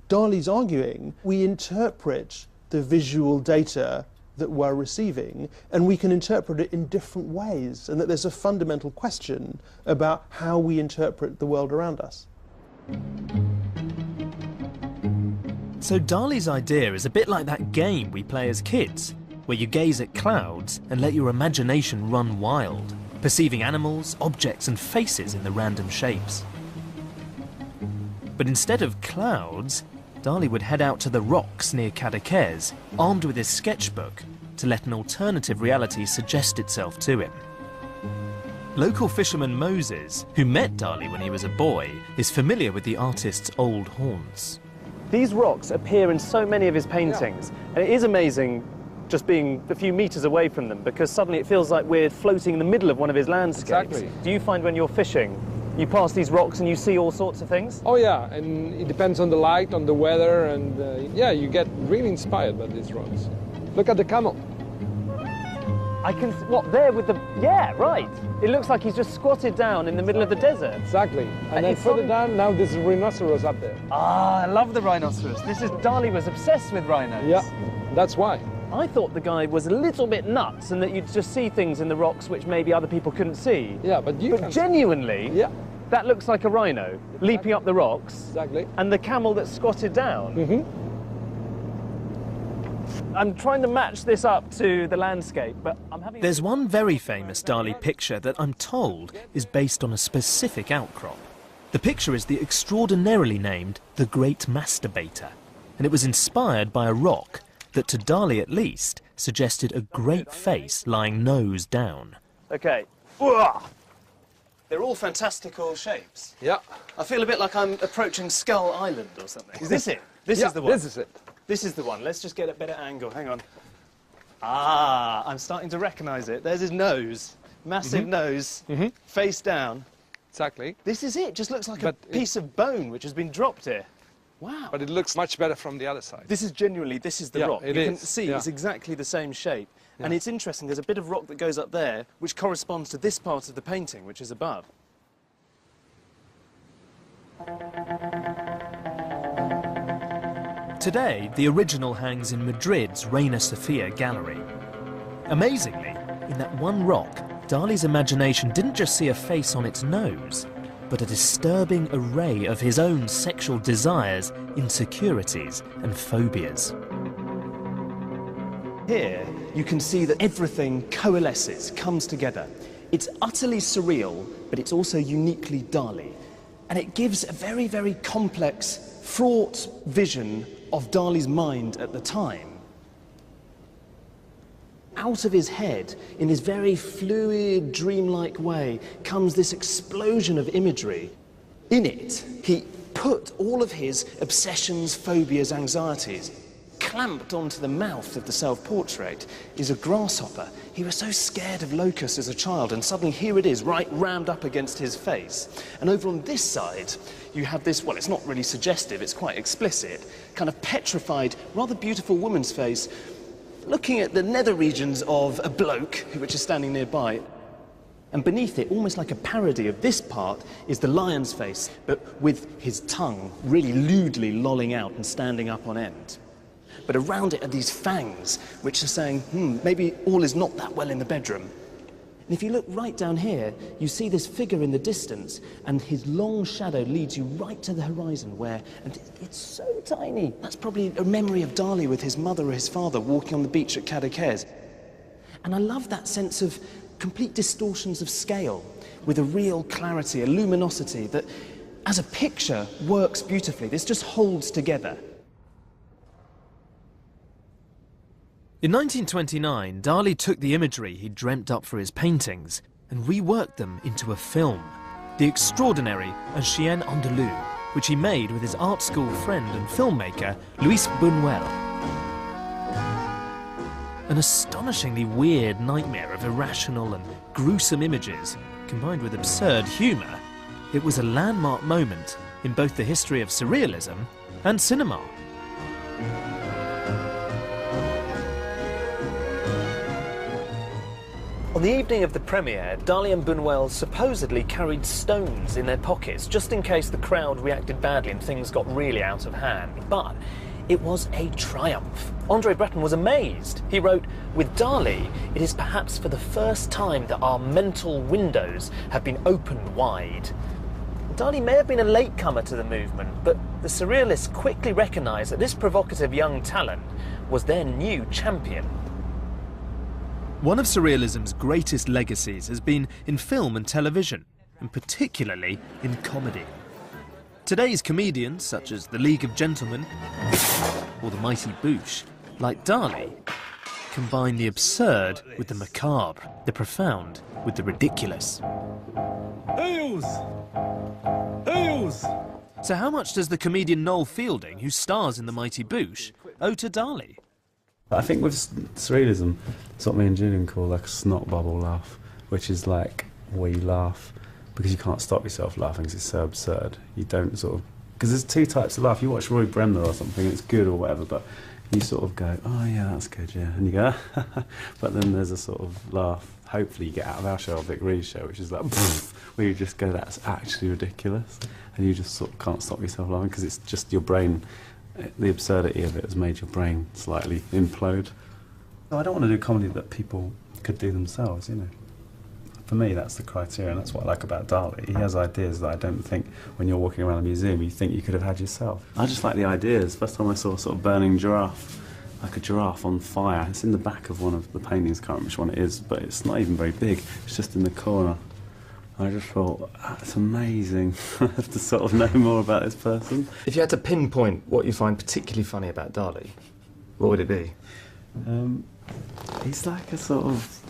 Dali's arguing we interpret the visual data that we're receiving, and we can interpret it in different ways, and that there's a fundamental question about how we interpret the world around us. So Dali's idea is a bit like that game we play as kids, where you gaze at clouds and let your imagination run wild, perceiving animals, objects and faces in the random shapes. But instead of clouds, Dali would head out to the rocks near Cadaqués, armed with his sketchbook, to let an alternative reality suggest itself to him. Local fisherman Moses, who met Dali when he was a boy, is familiar with the artist's old haunts. These rocks appear in so many of his paintings, and it is amazing just being a few meters away from them, because suddenly it feels like we're floating in the middle of one of his landscapes. Exactly. Do you find when you're fishing, you pass these rocks and you see all sorts of things? Oh yeah, and it depends on the light, on the weather, and yeah, you get really inspired by these rocks. Look at the camel. I can, what, there with the, yeah, right. It looks like he's just squatted down in the middle of the desert. Exactly. And then further down, now there's a rhinoceros up there. Ah, I love the rhinoceros. Dali was obsessed with rhinos. Yeah, that's why. I thought the guy was a little bit nuts and that you'd just see things in the rocks which maybe other people couldn't see. Yeah, but you can. Genuinely, yeah, that looks like a rhino leaping up the rocks. Exactly. And the camel that's squatted down. Mm-hmm. I'm trying to match this up to the landscape, but I'm having... There's one very famous Dali picture that I'm told is based on a specific outcrop. The picture is the extraordinarily named The Great Masturbator, and it was inspired by a rock that, to Dali at least, suggested a great face lying nose down. Okay. They're all fantastical shapes. Yeah. I feel a bit like I'm approaching Skull Island or something. Is this it? This yeah, is the one? This is it. This is the one. Let's just get a better angle. Hang on. Ah, I'm starting to recognise it. There's his nose. Massive nose. Face down. Exactly. This is it. Just looks like a piece of bone which has been dropped here. Wow. But it looks much better from the other side. This is genuinely, this is the Yeah, rock. it you is. can see Yeah. it's exactly the same shape. Yeah. And it's interesting, there's a bit of rock that goes up there which corresponds to this part of the painting, which is above. Today, the original hangs in Madrid's Reina Sofia gallery. Amazingly, in that one rock, Dali's imagination didn't just see a face on its nose, but a disturbing array of his own sexual desires, insecurities and phobias. Here, you can see that everything coalesces, comes together. It's utterly surreal, but it's also uniquely Dali. And it gives a very, very complex, fraught vision of Dali's mind at the time. Out of his head, in this very fluid, dreamlike way, comes this explosion of imagery. In it, he put all of his obsessions, phobias, anxieties. Clamped onto the mouth of the self-portrait is a grasshopper. He was so scared of locusts as a child, and suddenly here it is, right rammed up against his face. And over on this side, you have this, well, it's not really suggestive, it's quite explicit, kind of petrified, rather beautiful woman's face, looking at the nether regions of a bloke, which is standing nearby. And beneath it, almost like a parody of this part, is the lion's face, but with his tongue really lewdly lolling out and standing up on end. But around it are these fangs, which are saying, maybe all is not that well in the bedroom. And if you look right down here, you see this figure in the distance, and his long shadow leads you right to the horizon where, and it's so tiny. That's probably a memory of Dali with his mother or his father walking on the beach at Cadaqués. And I love that sense of complete distortions of scale, with a real clarity, a luminosity that, as a picture, works beautifully. This just holds together. In 1929, Dali took the imagery he'd dreamt up for his paintings and reworked them into a film, The Extraordinary Un Chien Andalou, which he made with his art school friend and filmmaker, Luis Buñuel. An astonishingly weird nightmare of irrational and gruesome images, combined with absurd humour, it was a landmark moment in both the history of surrealism and cinema. On the evening of the premiere, Dali and Buñuel supposedly carried stones in their pockets, just in case the crowd reacted badly and things got really out of hand. But it was a triumph. Andre Breton was amazed. He wrote, "With Dali, it is perhaps for the first time that our mental windows have been opened wide." Dali may have been a latecomer to the movement, but the Surrealists quickly recognised that this provocative young talent was their new champion. One of Surrealism's greatest legacies has been in film and television, and particularly in comedy. Today's comedians, such as the League of Gentlemen or the Mighty Boosh, like Dali, combine the absurd with the macabre, the profound with the ridiculous. So how much does the comedian Noel Fielding, who stars in the Mighty Boosh, owe to Dali? I think with Surrealism, it's what me and Julian call like a snot bubble laugh, which is like where you laugh because you can't stop yourself laughing because it's so absurd. You don't sort of... Because there's two types of laugh. You watch Roy Bremner or something and it's good or whatever, but you sort of go, oh yeah, that's good, yeah. And you go, but then there's a sort of laugh, hopefully you get out of our show, Vic Reed's show, which is like, where you just go, that's actually ridiculous. And you just sort of can't stop yourself laughing because it's just your brain... The absurdity of it has made your brain slightly implode. I don't want to do comedy that people could do themselves, you know. For me, that's the criteria, and that's what I like about Dali. He has ideas that I don't think, when you're walking around a museum, you think you could have had yourself. I just like the ideas. First time I saw a sort of burning giraffe, like a giraffe on fire. It's in the back of one of the paintings, I can't remember which one it is, but it's not even very big. It's just in the corner. I just thought, that's amazing. I have to sort of know more about this person. If you had to pinpoint what you find particularly funny about Dali, what would it be? He's like a sort of...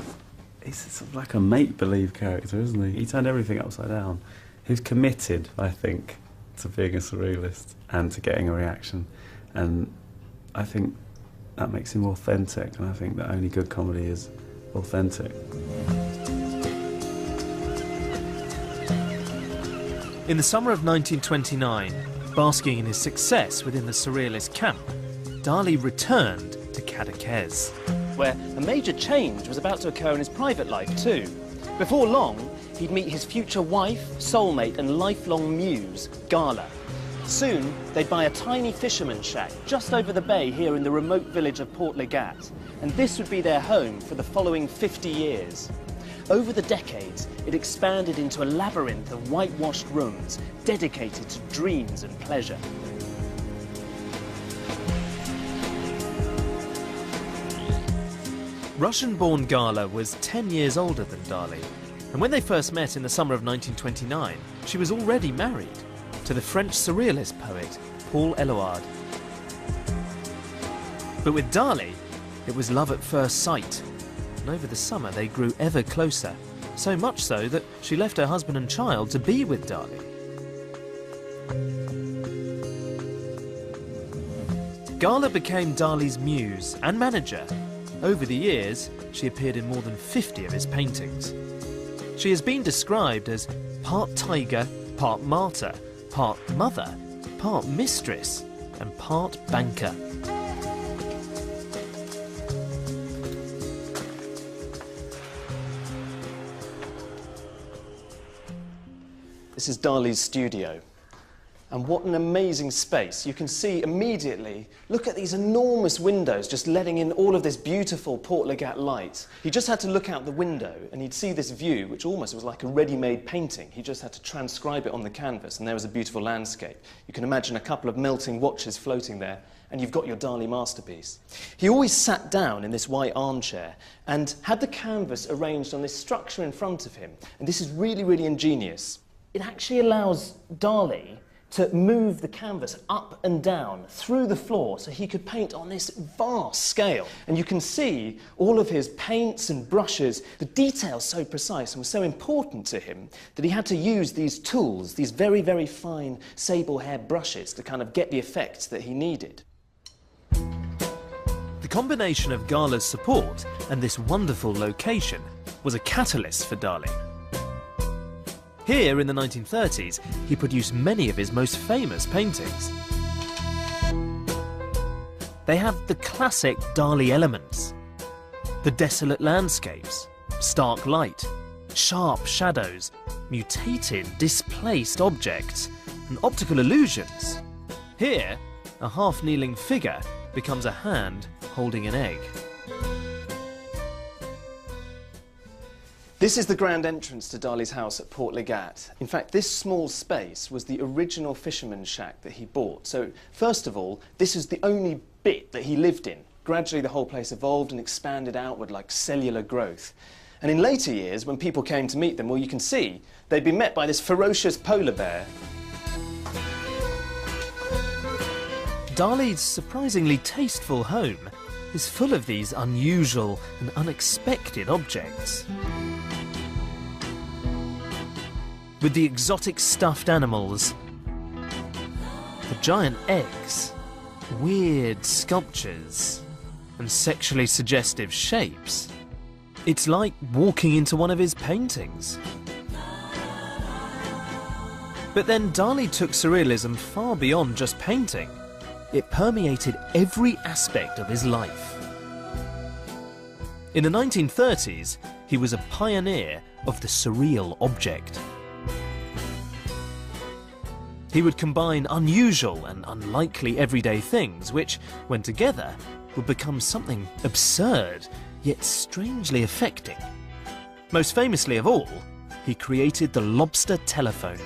He's sort of like a make-believe character, isn't he? He turned everything upside down. He was committed, I think, to being a surrealist and to getting a reaction. And I think that makes him authentic, and I think that only good comedy is authentic. In the summer of 1929, basking in his success within the Surrealist camp, Dali returned to Cadaqués, where a major change was about to occur in his private life too. Before long, he'd meet his future wife, soulmate and lifelong muse, Gala. Soon, they'd buy a tiny fisherman's shack just over the bay here in the remote village of Port Legat, and this would be their home for the following 50 years. Over the decades, it expanded into a labyrinth of whitewashed rooms dedicated to dreams and pleasure. Russian-born Gala was 10 years older than Dali, and when they first met in the summer of 1929, she was already married to the French surrealist poet Paul Eluard. But with Dali, it was love at first sight, and over the summer they grew ever closer, so much so that she left her husband and child to be with Dali. Gala became Dali's muse and manager. Over the years, she appeared in more than 50 of his paintings. She has been described as part tiger, part martyr, part mother, part mistress, and part banker. This is Dali's studio. And what an amazing space. You can see immediately, look at these enormous windows just letting in all of this beautiful Port Legat light. He just had to look out the window and he'd see this view, which almost was like a ready-made painting. He just had to transcribe it on the canvas and there was a beautiful landscape. You can imagine a couple of melting watches floating there and you've got your Dali masterpiece. He always sat down in this white armchair and had the canvas arranged on this structure in front of him. And this is really, really ingenious. It actually allows Dali to move the canvas up and down through the floor so he could paint on this vast scale. And you can see all of his paints and brushes, the details so precise and was so important to him that he had to use these tools, these very, very fine sable hair brushes to kind of get the effects that he needed. The combination of Gala's support and this wonderful location was a catalyst for Dali. Here in the 1930s, he produced many of his most famous paintings. They have the classic Dali elements, the desolate landscapes, stark light, sharp shadows, mutated, displaced objects, and optical illusions. Here, a half-kneeling figure becomes a hand holding an egg. This is the grand entrance to Dali's house at Port Legat. In fact, this small space was the original fisherman's shack that he bought. So, first of all, this is the only bit that he lived in. Gradually, the whole place evolved and expanded outward like cellular growth. And in later years, when people came to meet them, well, you can see, they'd been met by this ferocious polar bear. Dali's surprisingly tasteful home is full of these unusual and unexpected objects. With the exotic stuffed animals, the giant eggs, weird sculptures, and sexually suggestive shapes, it's like walking into one of his paintings. But then Dali took surrealism far beyond just painting. It permeated every aspect of his life. In the 1930s, he was a pioneer of the surreal object. He would combine unusual and unlikely everyday things, which, when together, would become something absurd, yet strangely affecting. Most famously of all, he created the lobster telephone.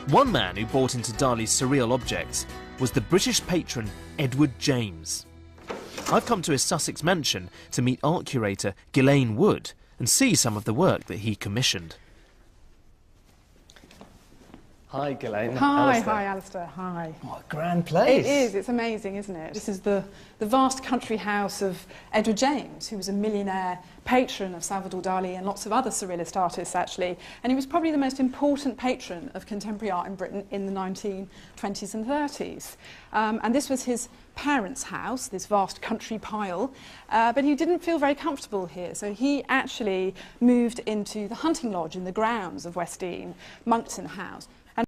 One man who bought into Dali's surreal objects was the British patron Edward James. I've come to his Sussex mansion to meet art curator Ghislaine Wood and see some of the work that he commissioned. Hi, Ghislaine. Hi, Alistair. Hi. What a grand place. It is. It's amazing, isn't it? This is the vast country house of Edward James, who was a millionaire patron of Salvador Dali and lots of other surrealist artists, actually. And he was probably the most important patron of contemporary art in Britain in the 1920s and 30s. And this was his parents' house, this vast country pile, but he didn't feel very comfortable here. So he actually moved into the hunting lodge in the grounds of West Dean, Monckton House.